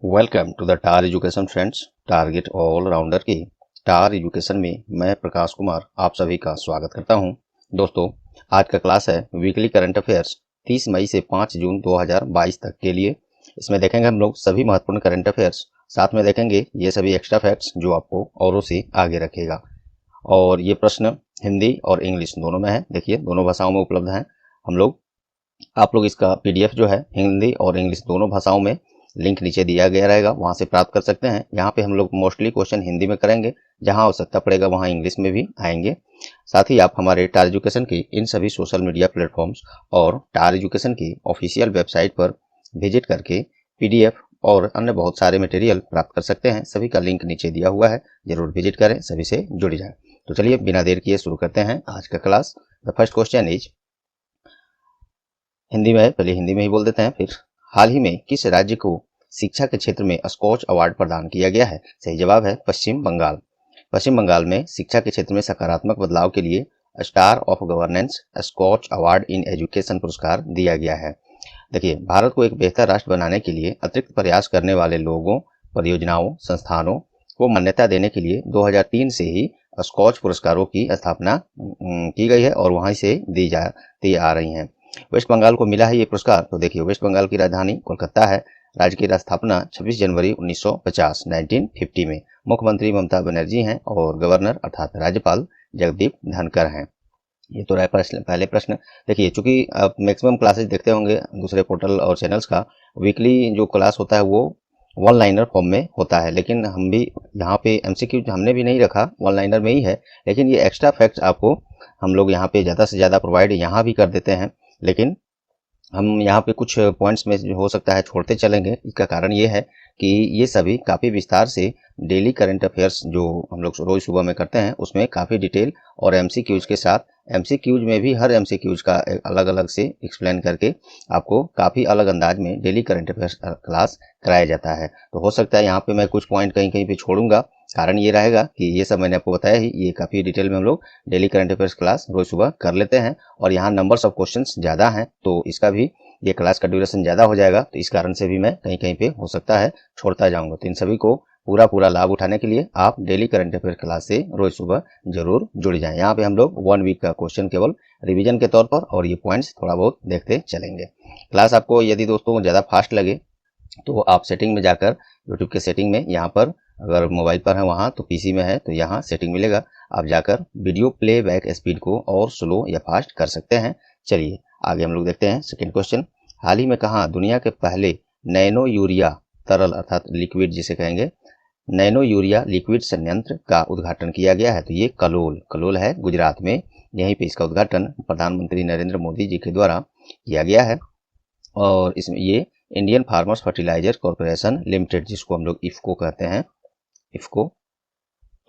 Welcome to the Tar education friends. Target all rounder की Tar education में मैं प्रकाश कुमार आप सभी का स्वागत करता हूं। दोस्तों, आज का क्लास है वीकली करंट अफेयर्स 30 मई से 5 जून 2022 तक के लिए। इसमें देखेंगे हम लोग सभी महत्वपूर्ण करंट अफेयर्स, साथ में देखेंगे ये सभी एक्स्ट्रा फैक्ट्स जो आपको औरों से आगे रखेगा। और ये प्रश्न हिंदी और इंग्लिश दोनों में है। देखिए, दोनों भाषाओं में उपलब्ध हैं। आप लोग इसका पीडीएफ जो है हिंदी और इंग्लिश दोनों भाषाओं में लिंक नीचे दिया गया रहेगा, वहां से प्राप्त कर सकते हैं। यहाँ पे हम लोग मोस्टली क्वेश्चन हिंदी में करेंगे, जहां आवश्यकता पड़ेगा वहां इंग्लिश में भी आएंगे। साथ ही आप हमारे टार एजुकेशन की इन सभी सोशल मीडिया प्लेटफॉर्म्स और टार एजुकेशन की ऑफिशियल वेबसाइट पर विजिट करके पीडीएफ और अन्य बहुत सारे मटेरियल प्राप्त कर सकते हैं। सभी का लिंक नीचे दिया हुआ है, जरूर विजिट करें, सभी से जुड़ जाए। तो चलिए बिना देर किए शुरू करते हैं आज का class. The first question is, Hindi में है, पहले हिंदी में ही बोल देते हैं फिर। हाल ही में किस राज्य को शिक्षा के क्षेत्र में स्कॉच अवार्ड प्रदान किया गया है? सही जवाब है पश्चिम बंगाल। पश्चिम बंगाल में शिक्षा के क्षेत्र में सकारात्मक बदलाव के लिए star of governance Skoch award in education पुरस्कार दिया गया है। देखिए, भारत को एक बेहतर राष्ट्र बनाने के लिए अतिरिक्त प्रयास करने वाले लोगों, परियोजनाओं, संस्थानों को मान्यता देने के लिए 2003 से ही स्कॉच पुरस्कारों की स्थापना की गई है और वहीं से दी आ रही हैं। वेस्ट बंगाल को मिला है ये पुरस्कार। तो देखिए, वेस्ट बंगाल की राजधानी कोलकाता है। राज्य की स्थापना 26 जनवरी 1950 में मुख्यमंत्री ममता बनर्जी हैं और गवर्नर अर्थात राज्यपाल जगदीप धनखड़ हैं। ये तो रहा पहले प्रश्न। देखिए, चूंकि आप मैक्सिमम क्लासेस देखते होंगे दूसरे पोर्टल और चैनल्स का, वीकली जो क्लास होता है वो वन लाइनर फॉर्म में होता है, लेकिन हम भी यहाँ पे एमसीक्यू हमने भी नहीं रखा, वन लाइनर में ही है। लेकिन ये एक्स्ट्रा फैक्ट्स आपको हम लोग यहाँ पे ज़्यादा से ज़्यादा प्रोवाइड यहाँ भी कर देते हैं, लेकिन हम यहाँ पे कुछ पॉइंट्स में जो हो सकता है छोड़ते चलेंगे। इसका कारण ये है कि ये सभी काफ़ी विस्तार से डेली करंट अफेयर्स जो हम लोग रोज़ सुबह में करते हैं उसमें काफ़ी डिटेल और एमसीक्यूज के साथ, एमसीक्यूज में भी हर एमसीक्यूज का अलग अलग से एक्सप्लेन करके आपको काफ़ी अलग अंदाज में डेली करंट अफेयर्स क्लास कराया जाता है। तो हो सकता है यहाँ पे मैं कुछ पॉइंट कहीं कहीं पे छोड़ूंगा। कारण ये रहेगा कि ये सब मैंने आपको बताया ही, ये काफ़ी डिटेल में हम लोग डेली करंट अफेयर्स क्लास रोज़ सुबह कर लेते हैं और यहाँ नंबर्स ऑफ क्वेश्चंस ज़्यादा हैं, तो इसका भी ये क्लास का ड्यूरेशन ज़्यादा हो जाएगा। तो इस कारण से भी मैं कहीं कहीं पे हो सकता है छोड़ता जाऊंगा। तो इन सभी को पूरा लाभ उठाने के लिए आप डेली करंट अफेयर क्लास से रोज सुबह जरूर जुड़ जाएं। यहाँ पे हम लोग 1 वीक का क्वेश्चन केवल रिवीजन के तौर पर और ये पॉइंट्स थोड़ा बहुत देखते चलेंगे। क्लास आपको यदि दोस्तों ज़्यादा फास्ट लगे तो आप सेटिंग में जाकर, यूट्यूब के सेटिंग में, यहाँ पर अगर मोबाइल पर है वहाँ तो पीसी में है तो यहाँ सेटिंग मिलेगा, आप जाकर वीडियो प्लेबैक स्पीड को और स्लो या फास्ट कर सकते हैं। चलिए आगे हम लोग देखते हैं सेकेंड क्वेश्चन। हाल ही में कहाँ दुनिया के पहले नैनो यूरिया तरल अर्थात लिक्विड जिसे कहेंगे नैनो यूरिया लिक्विड संयंत्र का उद्घाटन किया गया है? तो ये कलोल है गुजरात में। यहीं पे इसका उद्घाटन प्रधानमंत्री नरेंद्र मोदी जी के द्वारा किया गया है और इसमें ये Indian farmers fertiliser corporation limited, जिसको हम लोग इफ्को कहते हैं, इफ्को,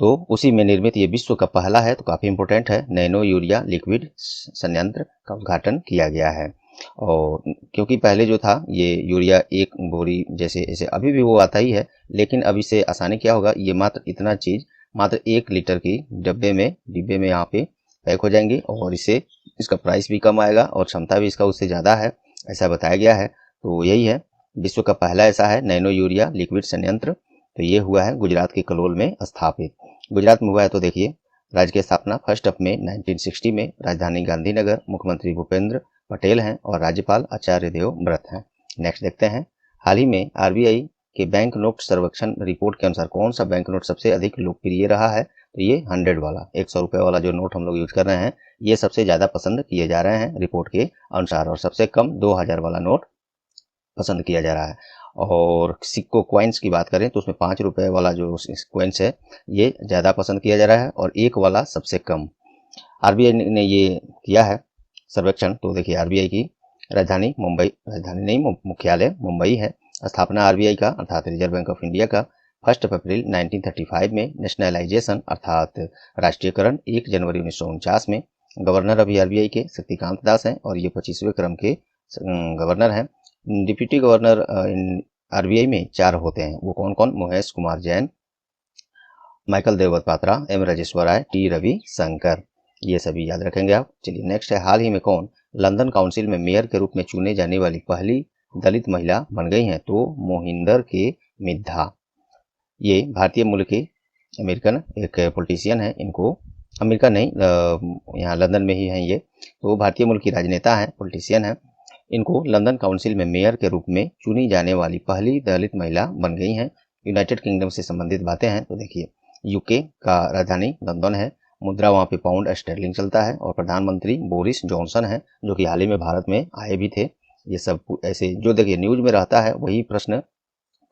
तो उसी में निर्मित ये विश्व का पहला है। तो काफ़ी इंपॉर्टेंट है। नैनो यूरिया लिक्विड संयंत्र का उद्घाटन किया गया है और क्योंकि पहले जो था ये यूरिया एक बोरी जैसे ऐसे अभी भी वो आता ही है, लेकिन अब इससे आसानी क्या होगा, ये मात्र इतना चीज़ मात्र 1 लीटर की डिब्बे में यहाँ पे पैक हो जाएंगी और इससे इसका प्राइस भी कम आएगा और क्षमता भी इसका उससे ज़्यादा है, ऐसा बताया गया है। तो यही है, विश्व का पहला ऐसा है नैनो यूरिया लिक्विड संयंत्र। तो ये हुआ है गुजरात के कलोल में स्थापित। गुजरात में हुआ है। तो देखिए, राज्य की स्थापना 1 मई 1960 में, राजधानी गांधीनगर, मुख्यमंत्री भूपेंद्र पटेल हैं और राज्यपाल आचार्य देवव्रत हैं। नेक्स्ट देखते हैं। हाल ही में आरबीआई के बैंक नोट सर्वेक्षण रिपोर्ट के अनुसार कौन सा बैंक नोट सबसे अधिक लोकप्रिय रहा है? तो ये 100 वाला, 100 रुपये वाला जो नोट हम लोग यूज कर रहे हैं, ये सबसे ज़्यादा पसंद किए जा रहे हैं रिपोर्ट के अनुसार, और सबसे कम 2000 वाला नोट पसंद किया जा रहा है। और सिक्को क्वाइंस की बात करें तो उसमें 5 रुपये वाला जो क्वाइंस है ये ज़्यादा पसंद किया जा रहा है और 1 वाला सबसे कम। आरबीआई ने ये किया है सर्वेक्षण। तो देखिए, आरबीआई की राजधानी मुंबई, राजधानी नहीं मुख्यालय मुंबई है। स्थापना आरबीआई का अर्थात रिजर्व बैंक ऑफ इंडिया का 1 अप्रैल 1935 में, नेशनलाइजेशन अर्थात राष्ट्रीयकरण 1 जनवरी 1949 में। गवर्नर अभी आरबीआई के शक्तिकांत दास हैं और ये 25वें क्रम के गवर्नर हैं। डिप्टी गवर्नर आरबीआई में 4 होते हैं, वो कौन कौन? महेश कुमार जैन, माइकल देवव्रत पात्रा, एम राजेश्वर राय, टी रवि शंकर, ये सभी याद रखेंगे आप। चलिए नेक्स्ट है, हाल ही में कौन लंदन काउंसिल में मेयर के रूप में चुने जाने वाली पहली दलित महिला बन गई हैं? तो मोहिंदर के मिद्धा। ये भारतीय मूल के अमेरिकन एक पॉलिटिशियन है। इनको अमेरिका नहीं, यहाँ लंदन में ही हैं ये। तो भारतीय मूल की राजनेता हैं, पॉलिटिशियन हैं। इनको लंदन काउंसिल में मेयर के रूप में चुनी जाने वाली पहली दलित महिला बन गई हैं। यूनाइटेड किंगडम से संबंधित बातें हैं तो देखिए, यूके का राजधानी लंदन है। मुद्रा वहाँ पे पाउंड स्टर्लिंग चलता है। और प्रधानमंत्री बोरिस जॉनसन है, जो कि हाल ही में भारत में आए भी थे। ये सब ऐसे जो देखिए न्यूज में रहता है वही प्रश्न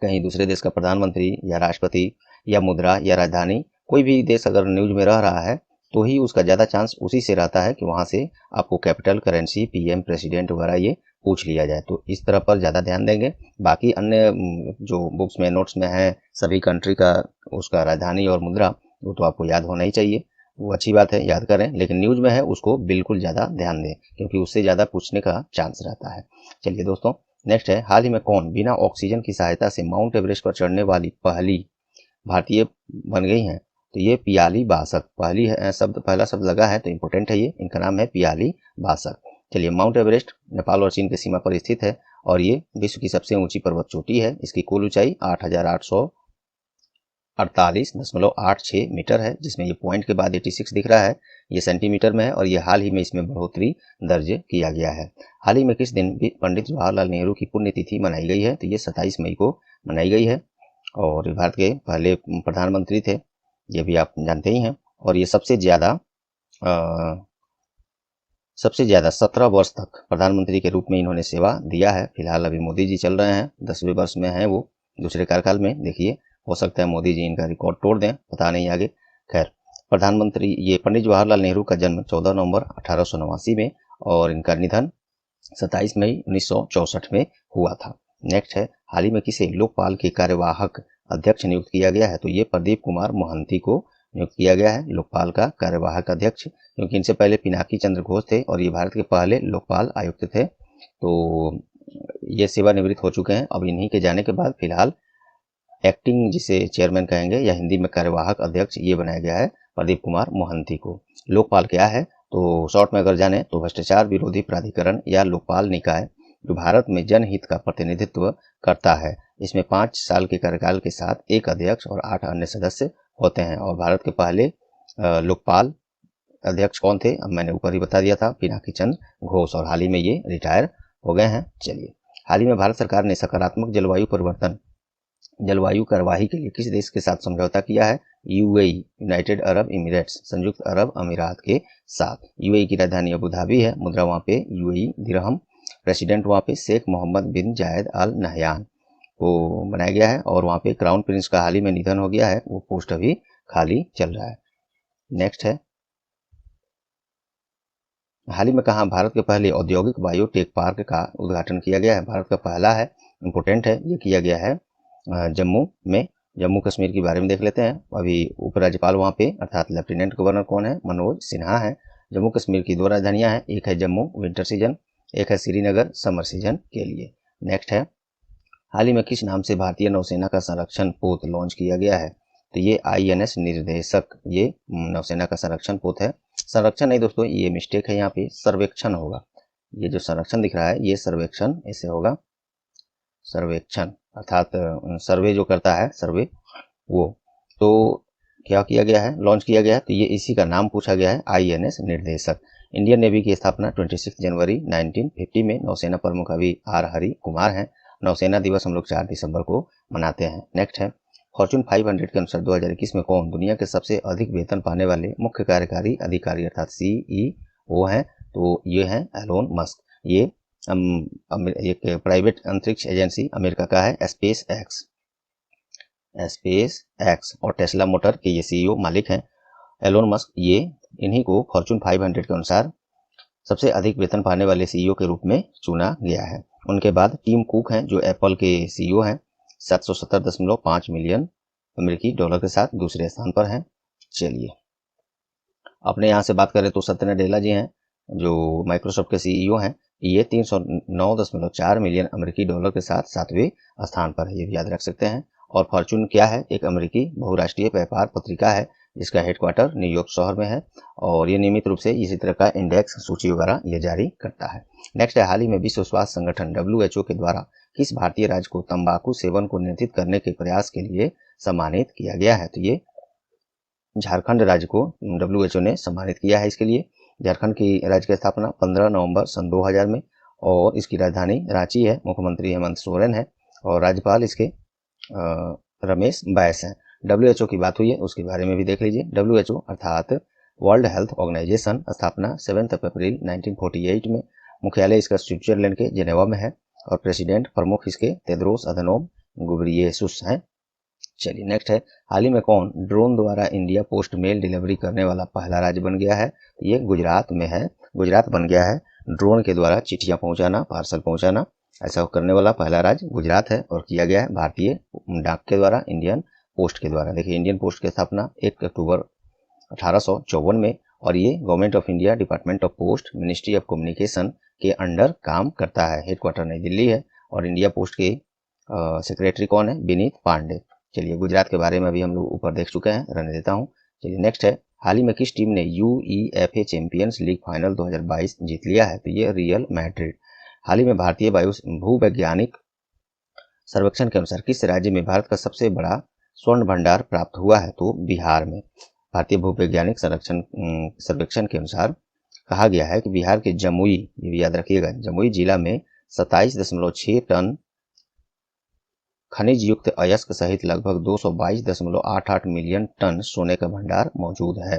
कहीं दूसरे देश का प्रधानमंत्री या राष्ट्रपति या मुद्रा या राजधानी, कोई भी देश अगर न्यूज में रह रहा है तो ही उसका ज़्यादा चांस उसी से रहता है कि वहाँ से आपको कैपिटल, करेंसी, पीएम, प्रेसिडेंट वगैरह ये पूछ लिया जाए। तो इस तरह पर ज़्यादा ध्यान देंगे। बाकी अन्य जो बुक्स में, नोट्स में है सभी कंट्री का उसका राजधानी और मुद्रा, वो तो आपको याद होना ही चाहिए। वो अच्छी बात है, याद करें। लेकिन न्यूज में है उसको बिल्कुल ज़्यादा ध्यान दें, क्योंकि उससे ज़्यादा पूछने का चांस रहता है। चलिए दोस्तों, नेक्स्ट है, हाल ही में कौन बिना ऑक्सीजन की सहायता से माउंट एवरेस्ट पर चढ़ने वाली पहली भारतीय बन गई हैं? तो ये पियाली बासक पहली है। पहला शब्द लगा है तो इम्पोर्टेंट है ये। इनका नाम है पियाली बासक। चलिए, माउंट एवरेस्ट नेपाल और चीन की सीमा पर स्थित है और ये विश्व की सबसे ऊंची पर्वत चोटी है। इसकी कुल ऊंचाई 8,848.86 मीटर है, जिसमें ये पॉइंट के बाद 86 दिख रहा है, ये सेंटीमीटर में है। और ये हाल ही में इसमें बढ़ोतरी दर्ज किया गया है। हाल ही में किस दिन पंडित जवाहरलाल नेहरू की पुण्यतिथि मनाई गई है? तो ये 27 मई को मनाई गई है। और भारत के पहले प्रधानमंत्री थे, ये भी आप जानते ही हैं। और ये सबसे ज़्यादा 17 वर्ष तक प्रधानमंत्री के रूप में इन्होंने सेवा दिया है। फिलहाल अभी मोदी जी चल रहे हैं, 10वें वर्ष में हैं वो, दूसरे कार्यकाल में। देखिए, हो सकता है मोदी जी इनका रिकॉर्ड तोड़ दें, पता नहीं आगे। खैर, प्रधानमंत्री ये पंडित जवाहरलाल नेहरू का जन्म 14 नवंबर 1889 में और इनका निधन 27 मई 1964 में हुआ था। नेक्स्ट है, हाल ही में किसे लोकपाल के कार्यवाहक अध्यक्ष नियुक्त किया गया है? तो ये प्रदीप कुमार मोहंती को नियुक्त किया गया है लोकपाल का कार्यवाहक अध्यक्ष, क्योंकि इनसे पहले पिनाकी चंद्र घोष थे और ये भारत के पहले लोकपाल आयुक्त थे। तो ये सेवानिवृत्त हो चुके हैं। अब इन्हीं के जाने के बाद फिलहाल एक्टिंग, जिसे चेयरमैन कहेंगे या हिंदी में कार्यवाहक अध्यक्ष, ये बनाया गया है प्रदीप कुमार मोहंती को। लोकपाल क्या है? तो शॉर्ट में अगर जाने तो भ्रष्टाचार विरोधी प्राधिकरण या लोकपाल निकाय, जो भारत में जनहित का प्रतिनिधित्व करता है। इसमें 5 साल के कार्यकाल के साथ एक अध्यक्ष और 8 अन्य सदस्य होते हैं। और भारत के पहले लोकपाल अध्यक्ष कौन थे? अब मैंने ऊपर ही बता दिया था, पिनाकी चंद्र घोष, और हाल ही में ये रिटायर हो गए हैं। चलिए, हाल ही में भारत सरकार ने सकारात्मक जलवायु कार्यवाही के लिए किस देश के साथ समझौता किया है? यूएई, यूनाइटेड अरब इमिरेट्स, संयुक्त अरब अमीरात के साथ। यूएई की राजधानी अबू धाबी है, मुद्रा वहाँ पे यूएई दिरहम, प्रेसिडेंट वहाँ पे शेख मोहम्मद बिन जायद अल नहयान को बनाया गया है। और वहाँ पे क्राउन प्रिंस का हाल ही में निधन हो गया है, वो पोस्ट अभी खाली चल रहा है। नेक्स्ट है, हाल ही में कहाँ भारत के पहले औद्योगिक बायोटेक पार्क का उद्घाटन किया गया है? भारत का पहला है, इम्पोर्टेंट है, ये किया गया है जम्मू में। जम्मू कश्मीर के बारे में देख लेते हैं। अभी उपराज्यपाल वहाँ पे अर्थात लेफ्टिनेंट गवर्नर कौन है? मनोज सिन्हा है। जम्मू कश्मीर की 2 राजधानियाँ हैं, एक है जम्मू विंटर सीजन, एक है श्रीनगर समर सीजन के लिए। नेक्स्ट है, हाल ही में किस नाम से भारतीय नौसेना का संरक्षण पोत लॉन्च किया गया है? तो ये INS निर्देशक, ये नौसेना का संरक्षण पोत है। संरक्षण नहीं दोस्तों, ये मिस्टेक है, यहाँ पे सर्वेक्षण होगा। ये जो संरक्षण दिख रहा है ये सर्वेक्षण ऐसे होगा, सर्वेक्षण अर्थात सर्वे जो करता है, सर्वे वो। तो क्या किया गया है? लॉन्च किया गया है। तो ये इसी का नाम पूछा गया है, INS निर्देशक। इंडियन नेवी की स्थापना 26 जनवरी 1950 में नौसेना प्रमुख अभी R हरि कुमार हैं। नौसेना दिवस हम लोग 4 दिसंबर को मनाते हैं। नेक्स्ट है, फॉर्चून 500 के अनुसार 2021 में कौन दुनिया के सबसे अधिक वेतन पाने वाले मुख्य कार्यकारी अधिकारी अर्थात CEO हैं? तो ये हैं एलोन मस्क। ये एक प्राइवेट अंतरिक्ष एजेंसी अमेरिका का है, स्पेस एक्स और टेस्ला मोटर के ये CEO मालिक हैं एलोन मस्क। ये इन्हीं को फॉर्चून 500 के अनुसार सबसे अधिक वेतन पाने वाले CEO के रूप में चुना गया है। उनके बाद टिम कुक हैं, जो एप्पल के CEO हैं, 770.5 मिलियन अमेरिकी डॉलर के साथ दूसरे स्थान पर हैं। चलिए, अपने यहाँ से बात करें तो सत्य नडेला जी हैं, जो माइक्रोसॉफ्ट के CEO हैं। ये 309.4 मिलियन अमेरिकी डॉलर के साथ 7वें स्थान पर है, ये भी याद रख सकते हैं। और फॉर्चून क्या है? एक अमेरिकी बहुराष्ट्रीय व्यापार पत्रिका है, जिसका हेडक्वार्टर न्यूयॉर्क शहर में है। और ये नियमित रूप से इसी तरह का इंडेक्स, सूची वगैरह ये जारी करता है। नेक्स्ट है, हाल ही में विश्व स्वास्थ्य संगठन WHO के द्वारा किस भारतीय राज्य को तंबाकू सेवन को नियंत्रित करने के प्रयास के लिए सम्मानित किया गया है? तो ये झारखंड राज्य को WHO ने सम्मानित किया है। इसके लिए झारखंड की राज्य की स्थापना 15 नवंबर सन 2000 में और इसकी राजधानी रांची है। मुख्यमंत्री हेमंत सोरेन है और राज्यपाल इसके रमेश बैस हैं। WHO की बात हुई है, उसके बारे में भी देख लीजिए। WHO अर्थात वर्ल्ड हेल्थ ऑर्गेनाइजेशन, स्थापना 7 अप्रैल 1948 में। मुख्यालय इसका स्विट्जरलैंड के जेनेवा में है और प्रेसिडेंट प्रमुख इसके तेद्रोस अधनोम गुब्रियेसुस हैं। चलिए नेक्स्ट है, हाल ही में कौन ड्रोन द्वारा इंडिया पोस्ट मेल डिलीवरी करने वाला पहला राज्य बन गया है? ये गुजरात में है। गुजरात बन गया है ड्रोन के द्वारा चिट्ठियां पहुंचाना, पार्सल पहुंचाना, ऐसा करने वाला पहला राज्य गुजरात है और किया गया है भारतीय डाक के द्वारा, इंडियन पोस्ट के द्वारा। देखिए इंडियन पोस्ट की स्थापना 1 अक्टूबर 1854 में और ये government of India, department of post, ministry of communication के अंडर काम करता है। हेडक्वार्टर नई दिल्ली है और इंडिया पोस्ट के सेक्रेटरी कौन है? विनीत पांडे। चलिए गुजरात के बारे में भी हम लोग ऊपर देख चुके हैं, रहने देता हूँ। चलिए नेक्स्ट है, हाल ही में किस टीम ने UEFA चैंपियंस लीग फाइनल 2022 जीत लिया है? तो ये रियल मैड्रिड। हाल ही में भारतीय भूवैज्ञानिक सर्वेक्षण के अनुसार किस राज्य में भारत का सबसे बड़ा स्वर्ण भंडार प्राप्त हुआ है? तो बिहार में। भारतीय भूवैज्ञानिक सर्वेक्षण के अनुसार कहा गया है कि बिहार के जमुई, ये भी याद रखिएगा, जमुई जिला में 27.6 टन खनिज युक्त अयस्क सहित लगभग 222.88 मिलियन टन सोने का भंडार मौजूद है।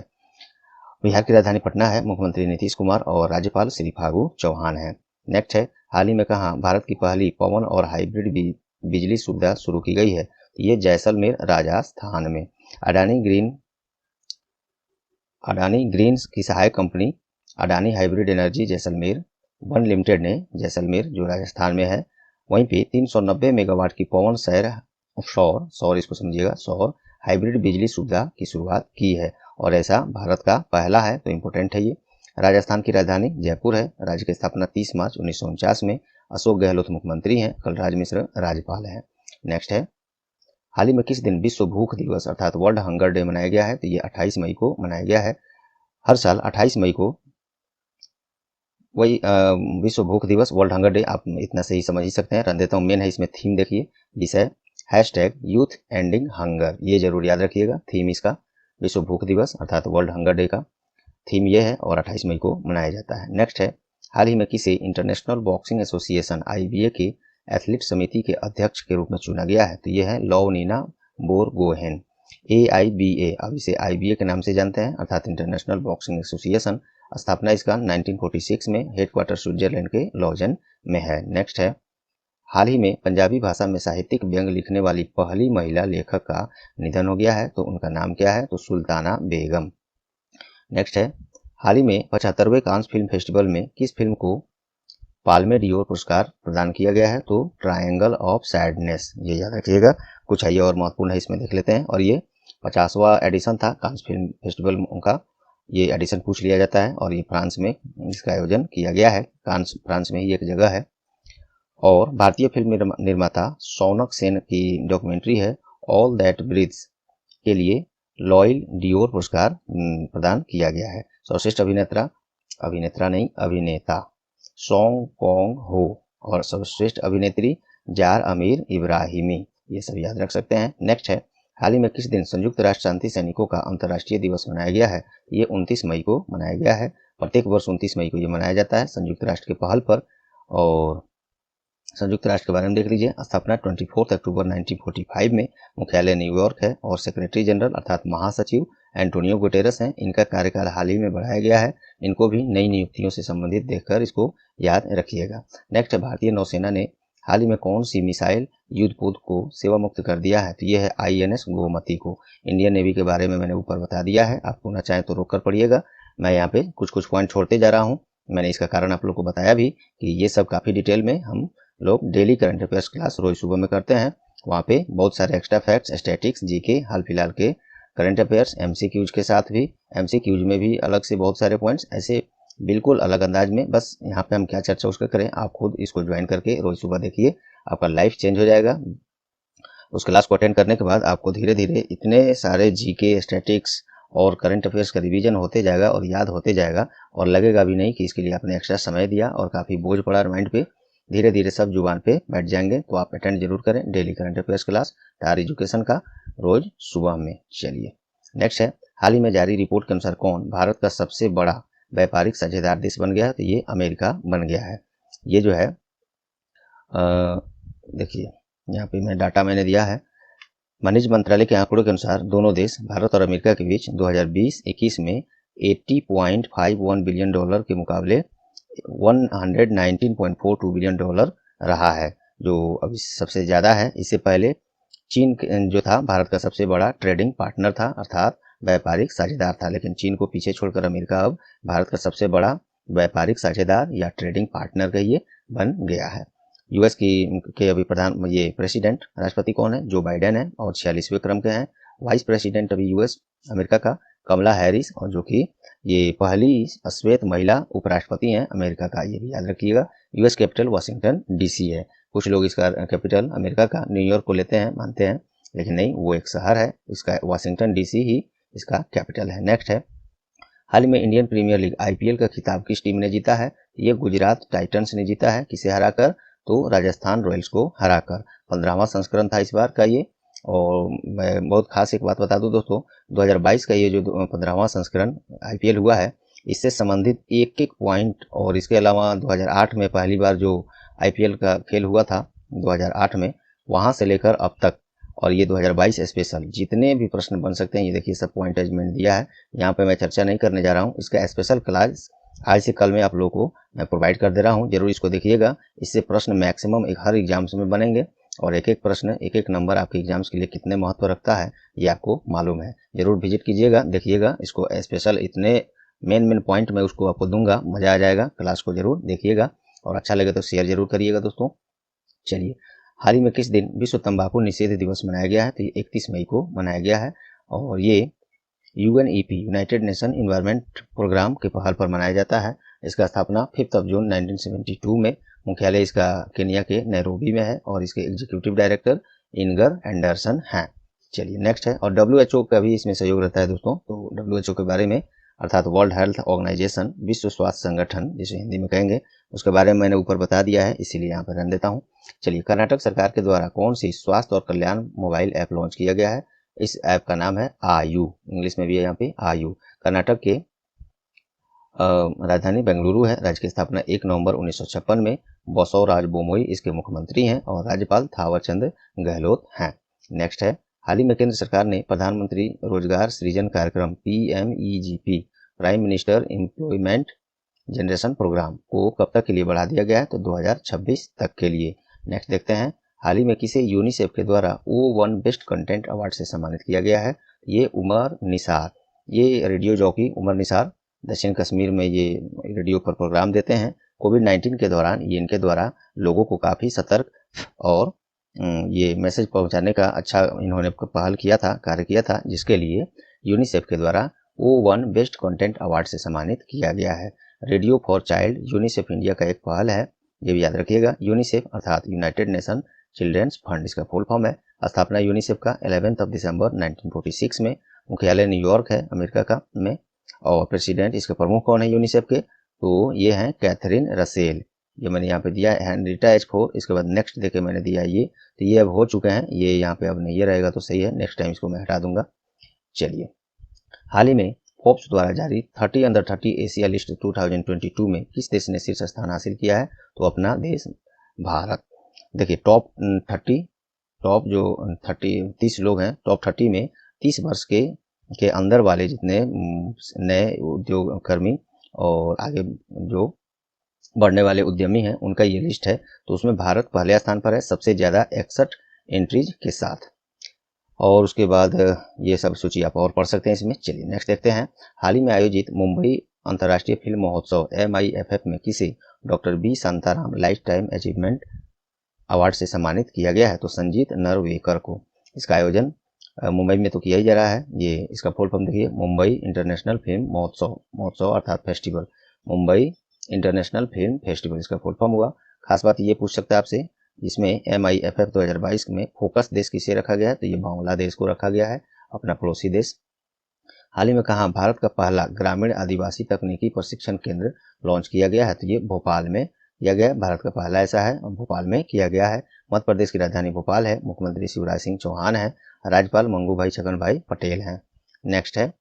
बिहार की राजधानी पटना है। मुख्यमंत्री नीतीश कुमार और राज्यपाल श्री फागू चौहान हैं। नेक्स्ट है, हाल ही में कहाँ भारत की पहली पवन और हाइब्रिड बिजली सुविधा शुरू की गई है? ये जैसलमेर राजस्थान में। अडानी ग्रीन्स की सहायक company Adani hybrid energy Jaisalmer 1 limited ने जैसलमेर जो राजस्थान में है वहीं पे 390 मेगावाट की पवन सौर इसको समझिएगा, सौर हाइब्रिड बिजली सुविधा की शुरुआत की है और ऐसा भारत का पहला है, तो इम्पोर्टेंट है ये। राजस्थान की राजधानी जयपुर है। राज्य की स्थापना 30 मार्च 1949 में। अशोक गहलोत मुख्यमंत्री हैं, कलराज मिश्र राज्यपाल हैं। नेक्स्ट है, हाल ही में किस दिन विश्व भूख दिवस अर्थात वर्ल्ड हंगर डे मनाया गया है? तो ये 28 मई को मनाया गया है। हर साल 28 मई को वही विश्व भूख दिवस, वर्ल्ड हंगर डे, आप इतना सही समझ ही सकते हैं। रन देता हूँ, मेन है इसमें थीम देखिए, विषय #यूथ एंडिंग हंगर, ये जरूर याद रखिएगा। थीम इसका विश्व भूख दिवस अर्थात वर्ल्ड हंगर डे का थीम ये है और 28 मई को मनाया जाता है। नेक्स्ट है, हाल ही में किसे इंटरनेशनल बॉक्सिंग एसोसिएशन IBA के एथलीट समिति के अध्यक्ष के रूप में चुना गया है? तो ये है लवनीना बोरगोहेन। AIBA, अब इसे IBA के नाम से जानते हैं अर्थात इंटरनेशनल बॉक्सिंग एसोसिएशन। स्थापना इसका 1946 में, हेडक्वार्टर स्विट्जरलैंड के लॉजन में है। नेक्स्ट है, हाल ही में पंजाबी भाषा में साहित्यिक व्यंग लिखने वाली पहली महिला लेखक का निधन हो गया है, तो उनका नाम क्या है? तो सुल्ताना बेगम। नेक्स्ट है, हाल ही में 75वें कांस फिल्म फेस्टिवल में किस फिल्म को पाल्मे डियोर पुरस्कार प्रदान किया गया है? तो ट्रायंगल ऑफ सैडनेस, ये याद रखिएगा। कुछ है ये और महत्वपूर्ण है, इसमें देख लेते हैं। और ये 50वां एडिशन था कांस फिल्म फेस्टिवल का, ये एडिशन पूछ लिया जाता है और ये फ्रांस में इसका आयोजन किया गया है। कांस फ्रांस में ही एक जगह है। और भारतीय फिल्म निर्माता शौनक सेन की डॉक्यूमेंट्री है ऑल दैट ब्रीथ्स के लिए लॉयल डियोर पुरस्कार प्रदान किया गया है। सर्वश्रेष्ठ अभिनेता सोंग पोंग हो और सर्वश्रेष्ठ अभिनेत्री जार अमीर इब्राहिमी, ये सब याद रख सकते हैं। नेक्स्ट है, हाल ही में किस दिन संयुक्त राष्ट्र शांति सैनिकों का अंतर्राष्ट्रीय दिवस मनाया गया है? ये 29 मई को मनाया गया है। प्रत्येक वर्ष 29 मई को ये मनाया जाता है संयुक्त राष्ट्र के पहल पर। और संयुक्त राष्ट्र के बारे में देख लीजिए, स्थापना 24 अक्टूबर 1945 में। मुख्यालय न्यूयॉर्क है और सेक्रेटरी जनरल अर्थात महासचिव एंटोनियो गुटेरस हैं। इनका कार्यकाल हाल ही में बढ़ाया गया है। इनको भी नई नियुक्तियों से संबंधित देखकर इसको याद रखिएगा। नेक्स्ट है, भारतीय नौसेना ने हाल ही में कौन सी मिसाइल युद्धपोत को सेवा मुक्त कर दिया है? तो यह है INS गोमती को। इंडियन नेवी के बारे में मैंने ऊपर बता दिया है, आपको ना चाहे तो रोक कर पढ़िएगा। मैं यहाँ पे कुछ पॉइंट छोड़ते जा रहा हूँ। मैंने इसका कारण आप लोग को बताया भी कि ये सब काफ़ी डिटेल में हम लोग डेली करंट अफेयर्स क्लास रोज सुबह में करते हैं। वहाँ पे बहुत सारे एक्स्ट्रा फैक्ट्स, स्टैटिक्स, GK, हाल फिलहाल के करंट अफेयर्स, MCQs के साथ भी, MCQs में भी अलग से बहुत सारे पॉइंट्स, ऐसे बिल्कुल अलग अंदाज में। बस यहाँ पे हम क्या चर्चा उसका करें, आप खुद इसको ज्वाइन करके रोज सुबह देखिए, आपका लाइफ चेंज हो जाएगा। उस क्लास को अटेंड करने के बाद आपको धीरे धीरे इतने सारे GK, स्टैटिक्स और करंट अफेयर्स का रिवीजन होते जाएगा और याद होते जाएगा और लगेगा भी नहीं कि इसके लिए आपने एक्स्ट्रा समय दिया और काफ़ी बोझ पड़ा माइंड पे। धीरे धीरे सब जुबान पे बैठ जाएंगे, तो आप अटेंड जरूर करें डेली करंट अफेयर्स क्लास टार एजुकेशन का रोज सुबह में। चलिए नेक्स्ट है, हाल ही में जारी रिपोर्ट के अनुसार कौन भारत का सबसे बड़ा व्यापारिक साझेदार देश बन गया है? तो ये अमेरिका बन गया है। ये जो है देखिए यहाँ पे मैं डाटा मैंने दिया है, वाणिज्य मंत्रालय के आंकड़ों के अनुसार दोनों देश भारत और अमेरिका के बीच 2020-21 में 80.51 बिलियन डॉलर के मुकाबले 119.42 बिलियन डॉलर रहा है, जो अभी सबसे ज़्यादा है। इससे पहले चीन जो था भारत का सबसे बड़ा ट्रेडिंग पार्टनर था, अर्थात व्यापारिक साझेदार था, लेकिन चीन को पीछे छोड़कर अमेरिका अब भारत का सबसे बड़ा व्यापारिक साझेदार या ट्रेडिंग पार्टनर कहिए बन गया है। यूएस के अभी ये प्रेसिडेंट राष्ट्रपति कौन है? जो बाइडेन है और 46वें क्रम के हैं। वाइस प्रेसिडेंट अभी यूएस अमेरिका का कमला हैरिस, और जो कि ये पहली श्वेत महिला उपराष्ट्रपति हैं अमेरिका का, ये भी याद रखिएगा। यूएस कैपिटल वाशिंगटन डीसी है। कुछ लोग इसका कैपिटल अमेरिका का न्यूयॉर्क को लेते हैं, मानते हैं, लेकिन नहीं, वो एक शहर है, इसका वाशिंगटन डीसी ही इसका कैपिटल है। नेक्स्ट है, हाल ही में इंडियन प्रीमियर लीग आईपीएल का खिताब किस टीम ने जीता है? ये गुजरात टाइटंस ने जीता है। किसे हराकर? तो राजस्थान रॉयल्स को हराकर। 15वां संस्करण था इस बार का ये। और मैं बहुत खास एक बात बता दूं दोस्तों, 2022 का ये जो 15वां संस्करण आईपीएल हुआ है, इससे संबंधित एक एक पॉइंट, और इसके अलावा 2008 में पहली बार जो आईपीएल का खेल हुआ था 2008 में, वहां से लेकर अब तक, और ये 2022 स्पेशल, जितने भी प्रश्न बन सकते हैं, ये देखिए सब पॉइंटेज मैंने दिया है। यहाँ पे मैं चर्चा नहीं करने जा रहा हूँ, इसका स्पेशल क्लास आज से कल में आप लोगों को मैं प्रोवाइड कर दे रहा हूँ, जरूर इसको देखिएगा। इससे प्रश्न मैक्सिमम हर एग्जाम्स में बनेंगे, और एक एक प्रश्न, एक एक नंबर आपके एग्जाम्स के लिए कितने महत्व रखता है ये आपको मालूम है। जरूर विजिट कीजिएगा, देखिएगा इसको स्पेशल, इतने मेन पॉइंट मैं उसको आपको दूंगा, मजा आ जाएगा। क्लास को जरूर देखिएगा, और अच्छा लगे तो शेयर जरूर करिएगा दोस्तों। चलिए, हाल ही में किस दिन विश्व तंबाकू निषेध दिवस मनाया गया है? तो ये 31 मई को मनाया गया है, और ये UNEP United Nation Environment Programme के पहल पर मनाया जाता है। इसका स्थापना 5 जून 1972 में, मुख्यालय इसका केनिया के नैरोबी में है, और इसके एग्जीक्यूटिव डायरेक्टर इनगर एंडरसन हैं। चलिए नेक्स्ट है, और डब्ल्यूएचओ का भी इसमें सहयोग रहता है दोस्तों। तो डब्ल्यूएचओ के बारे में, अर्थात वर्ल्ड हेल्थ ऑर्गेनाइजेशन, विश्व स्वास्थ्य संगठन जिसे हिंदी में कहेंगे, उसके बारे में मैंने ऊपर बता दिया है, इसीलिए यहाँ पर रहने देता हूँ। चलिए, कर्नाटक सरकार के द्वारा कौन सी स्वास्थ्य और कल्याण मोबाइल ऐप लॉन्च किया गया है? इस ऐप का नाम है आयु, इंग्लिश में भी है यहाँ पे आयु। कर्नाटक के राजधानी बेंगलुरु है। राज्य की स्थापना 1 नवंबर 1956 में बसवराज बोमोई इसके मुख्यमंत्री हैं, और राज्यपाल थावरचंद गहलोत हैं। नेक्स्ट है, हाल ही में केंद्र सरकार ने प्रधानमंत्री रोजगार सृजन कार्यक्रम PMEGP, prime minister employment generation programme, को कब तक के लिए बढ़ा दिया गया है? तो 2026 तक के लिए। नेक्स्ट देखते हैं, हाल ही में किसे यूनिसेफ के द्वारा O1 बेस्ट कंटेंट अवार्ड से सम्मानित किया गया है? ये उमर निसार, ये रेडियो जॉकी उमर निसार दक्षिण कश्मीर में ये रेडियो पर प्रोग्राम देते हैं। कोविड-19 के दौरान ये इनके द्वारा लोगों को काफ़ी सतर्क और ये मैसेज पहुंचाने का अच्छा इन्होंने पहल किया था, कार्य किया था, जिसके लिए यूनिसेफ के द्वारा O1 बेस्ट कंटेंट अवार्ड से सम्मानित किया गया है। Radio for child UNICEF India का एक पहल है, ये भी याद रखिएगा। यूनिसेफ अर्थात यूनाइटेड नेशन चिल्ड्रेंस फंड इसका फुल फॉर्म है। स्थापना यूनिसेफ का 11 दिसंबर 1946 में, मुख्यालय न्यूयॉर्क है अमेरिका का में, और प्रेसिडेंट इसके प्रमुख कौन है यूनिसेफ के? तो ये हैं कैथरीन रसेल। ये मैंने यहाँ पे दिया है हेनरिटा H4। इसके बाद नेक्स्ट देके मैंने दिया ये, तो ये अब हो चुके हैं, ये यहाँ पे अब नहीं, ये रहेगा तो सही है, नेक्स्ट टाइम इसको मैं हटा दूंगा। चलिए, हाल ही में फोर्ब्स द्वारा जारी 30 अंडर 30 एशिया लिस्ट 2022 में किस देश ने शीर्ष स्थान हासिल किया है? तो अपना देश भारत। देखिए, टॉप 30 लोग हैं, टॉप 30 में 30 वर्ष के अंदर वाले जितने नए उद्योग कर्मी और आगे जो बढ़ने वाले उद्यमी हैं, उनका ये लिस्ट है। तो उसमें भारत पहले स्थान पर है, सबसे ज़्यादा 61 एंट्रीज के साथ। और उसके बाद ये सब सूची आप और पढ़ सकते हैं इसमें। चलिए नेक्स्ट देखते हैं, हाल ही में आयोजित मुंबई अंतर्राष्ट्रीय फिल्म महोत्सव MIFF में किसे doctor B Shantaram life time achievement award से सम्मानित किया गया है? तो संजीत नरवेकर को। इसका आयोजन मुंबई में तो किया ही जा रहा है। ये इसका फुल फॉर्म देखिए, मुंबई इंटरनेशनल फिल्म महोत्सव अर्थात festival, Mumbai international film festival इसका फुल फॉर्म हुआ। खास बात ये पूछ सकता है आपसे, इसमें MIFF 2022 में फोकस देश किसे रखा गया है? तो ये बांग्लादेश को रखा गया है, अपना पड़ोसी देश। हाल ही में कहाँ भारत का पहला ग्रामीण आदिवासी तकनीकी प्रशिक्षण केंद्र लॉन्च किया गया है? तो ये भोपाल में किया गया है, भारत का पहला ऐसा है और भोपाल में किया गया है। मध्य प्रदेश की राजधानी भोपाल है, मुख्यमंत्री शिवराज सिंह चौहान है, राज्यपाल मंगू भाई छगन भाई पटेल हैं। नेक्स्ट है,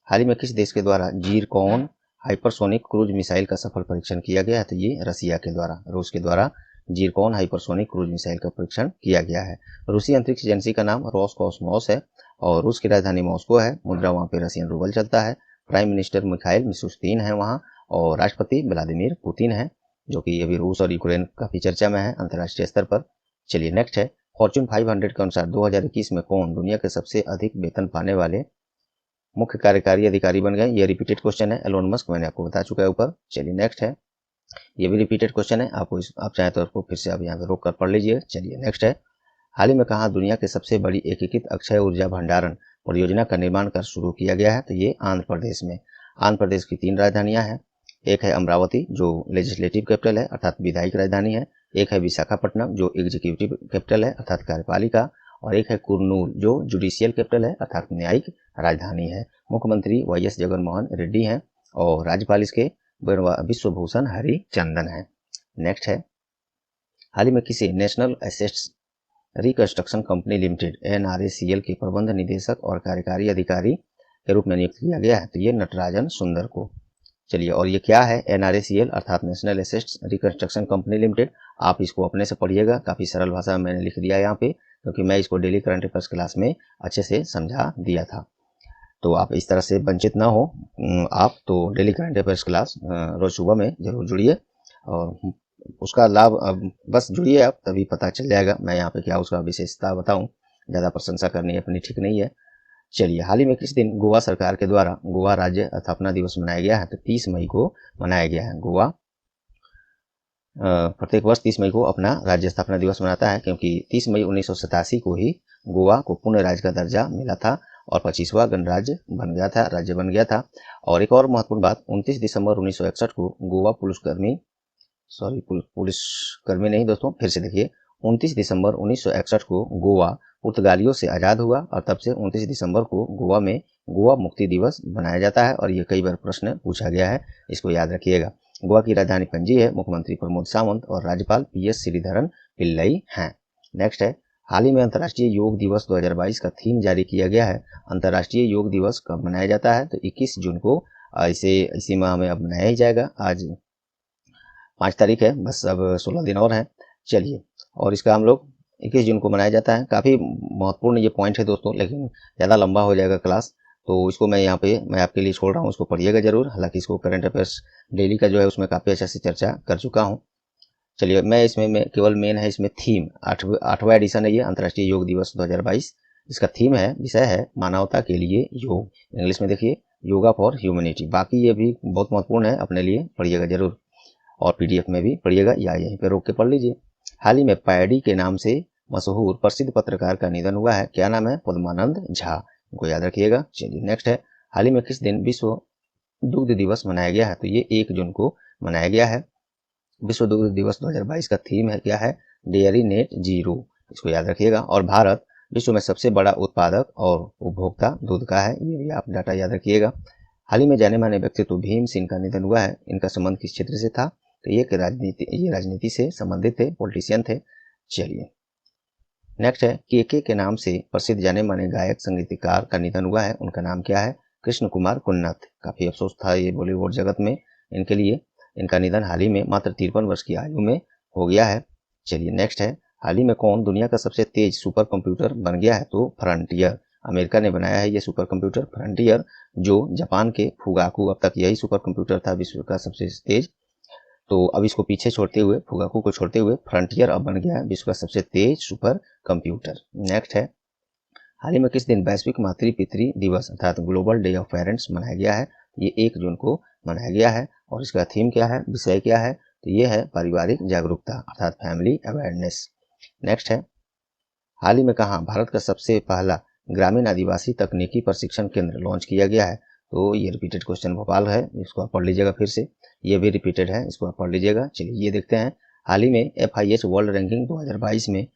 हाल ही में किस देश के द्वारा जीरकॉन हाइपरसोनिक क्रूज मिसाइल का सफल परीक्षण किया गया है? तो ये रसिया के द्वारा, रूस के द्वारा जीरकॉन हाइपरसोनिक क्रूज मिसाइल का परीक्षण किया गया है। रूसी अंतरिक्ष एजेंसी का नाम रोसकॉसमोस है और रूस की राजधानी मॉस्को है। मुद्रा वहाँ पे रशियन रूबल चलता है। प्राइम मिनिस्टर मिखाइल मिशुस्तीन है वहाँ और राष्ट्रपति व्लादिमीर पुतिन है, जो कि अभी रूस और यूक्रेन काफी चर्चा में है अंतर्राष्ट्रीय स्तर पर। चलिए नेक्स्ट है, फॉर्च्यून 500 के अनुसार 2021 में कौन दुनिया के सबसे अधिक वेतन पाने वाले मुख्य कार्यकारी अधिकारी बन गए? ये रिपीटेड क्वेश्चन है, एलोन मस्क, मैंने आपको बता चुका है ऊपर। चलिए नेक्स्ट है, ये भी रिपीटेड क्वेश्चन है, आपको आप चाहें तो आपको फिर से आप यहाँ पे रोक कर पढ़ लीजिए। चलिए नेक्स्ट है, हाल ही में कहा दुनिया के सबसे बड़ी एकीकृत अक्षय ऊर्जा भंडारण परियोजना का निर्माण कर शुरू किया गया है? तो ये आंध्र प्रदेश में। आंध्र प्रदेश की 3 राजधानियां हैं, एक है अमरावती जो लेजिस्लेटिव कैपिटल है अर्थात विधायिक राजधानी है, एक है विशाखापट्टनम जो एग्जीक्यूटिव कैपिटल है अर्थात कार्यपालिका, और एक है कुर्नूल जो जुडिशियल कैपिटल है अर्थात न्यायिक राजधानी है। मुख्यमंत्री YS जगनमोहन रेड्डी हैं और राज्यपाल इसके विश्वभूषण हरिचंदन है। नेक्स्ट है, हाल ही में किसी national assets reconstruction company limited NRACL के प्रबंध निदेशक और कार्यकारी अधिकारी के रूप में नियुक्त किया गया है? तो ये नटराजन सुंदर को। चलिए, और ये क्या है NRACL अर्थात national assets reconstruction company limited? आप इसको अपने से पढ़िएगा, काफी सरल भाषा में मैंने लिख दिया है यहाँ पे, क्योंकि मैं इसको डेली करंट अफेयर्स क्लास में अच्छे से समझा दिया था। तो आप इस तरह से वंचित ना हो, आप तो डेली करंट अफेयर्स क्लास रोज सुबह में जरूर जुड़िए और उसका लाभ बस जुड़िए आप, तभी पता चल जाएगा मैं यहाँ पे क्या उसका विशेषता बताऊं। ज़्यादा प्रशंसा करनी अपनी ठीक नहीं है। चलिए, हाल ही में किस दिन गोवा सरकार के द्वारा गोवा राज्य स्थापना दिवस मनाया गया है? तो 30 मई को मनाया गया है। गोवा प्रत्येक वर्ष 30 मई को अपना राज्य स्थापना दिवस मनाता है, क्योंकि 30 मई 1987 को ही गोवा को पूर्ण राज्य का दर्जा मिला था और 25वां गणराज्य बन गया था, राज्य बन गया था। और एक और महत्वपूर्ण बात, 29 दिसंबर 1961 को गोवा पुलिसकर्मी नहीं दोस्तों, फिर से देखिए, 29 दिसंबर 1961 को गोवा पुर्तगालियों से आज़ाद हुआ और तब से 29 दिसंबर को गोवा में गोवा मुक्ति दिवस बनाया जाता है और ये कई बार प्रश्न पूछा गया है, इसको याद रखिएगा। गोवा की राजधानी पणजी है, मुख्यमंत्री प्रमोद सावंत और राज्यपाल PS श्रीधरन पिल्लई हैं। नेक्स्ट है, हाल ही में अंतर्राष्ट्रीय योग दिवस 2022 का थीम जारी किया गया है। अंतर्राष्ट्रीय योग दिवस कब मनाया जाता है? तो 21 जून को। इसी माह में अब मनाया ही जाएगा। आज 5 तारीख है, बस अब 16 दिन और हैं। चलिए, और इसका हम लोग 21 जून को मनाया जाता है। काफ़ी महत्वपूर्ण ये पॉइंट है दोस्तों, लेकिन ज़्यादा लंबा हो जाएगा क्लास, तो इसको मैं आपके लिए छोड़ रहा हूँ, इसको पढ़िएगा जरूर। हालांकि इसको करंट अफेयर्स डेली का जो है उसमें काफ़ी अच्छे से चर्चा कर चुका हूँ। चलिए, मैं केवल मेन है इसमें थीम, 8वां एडिशन है ये अंतर्राष्ट्रीय योग दिवस 2022। इसका थीम है, विषय है मानवता के लिए योग। इंग्लिश में देखिए, योगा फॉर ह्यूमैनिटी। बाकी ये भी बहुत महत्वपूर्ण है, अपने लिए पढ़िएगा जरूर और PDF में भी पढ़िएगा या यहीं पे रोक के पढ़ लीजिए। हाल ही में पैडी के नाम से मशहूर प्रसिद्ध पत्रकार का निधन हुआ है, क्या नाम है? पद्मानंद झा, इनको याद रखिएगा। चलिए नेक्स्ट है, हाल ही में किस दिन विश्व दुग्ध दिवस मनाया गया है? तो ये 1 जून को मनाया गया है। विश्व दुग्ध दिवस 2022 का थीम है, क्या है? डेयरी नेट जीरो, इसको याद रखिएगा। और भारत विश्व में सबसे बड़ा उत्पादक और उपभोक्ता दूध का है, ये भी आप डाटा याद रखिएगा। हाल ही में जाने माने व्यक्तित्व भीम सिंह का निधन हुआ है, इनका संबंध किस क्षेत्र से था? तो ये राजनीति से संबंधित थे, पॉलिटिशियन थे। चलिए नेक्स्ट है, के नाम से प्रसिद्ध जाने माने गायक संगीतकार का निधन हुआ है, उनका नाम क्या है? कृष्ण कुमार कुन्नत। काफी अफसोस था ये बॉलीवुड जगत में इनके लिए, इनका निधन हाल ही में मात्र 53 वर्ष की आयु में हो गया है। चलिए नेक्स्ट है, हाल ही में कौन दुनिया का सबसे तेज सुपर कंप्यूटर बन गया है? तो फ्रंटियर, अमेरिका ने बनाया है ये सुपर कंप्यूटर फ्रंटियर, जो जापान के फुगाकू, अब तक यही सुपर कंप्यूटर था विश्व का सबसे तेज, तो अब इसको पीछे छोड़ते हुए, फुगाकू को छोड़ते हुए फ्रंटियर अब बन गया है विश्व का सबसे तेज सुपर कंप्यूटर। नेक्स्ट है, हाल ही में किस दिन वैश्विक मातृ पितृ दिवस अर्थात ग्लोबल डे ऑफ पेरेंट्स मनाया गया है? ये 1 जून को मनाया गया है और इसका थीम क्या है, विषय क्या है? तो ये है पारिवारिक जागरूकता अर्थात फैमिली अवेयरनेस। नेक्स्ट है, हाल ही में कहाँ भारत का सबसे पहला ग्रामीण आदिवासी तकनीकी प्रशिक्षण केंद्र लॉन्च किया गया है? तो ये रिपीटेड क्वेश्चन भोपाल है, इसको आप पढ़ लीजिएगा फिर से, ये भी रिपीटेड है, इसको आप पढ़ लीजिएगा। चलिए ये देखते हैं, हाल ही में FIH वर्ल्ड रैंकिंग 2022 में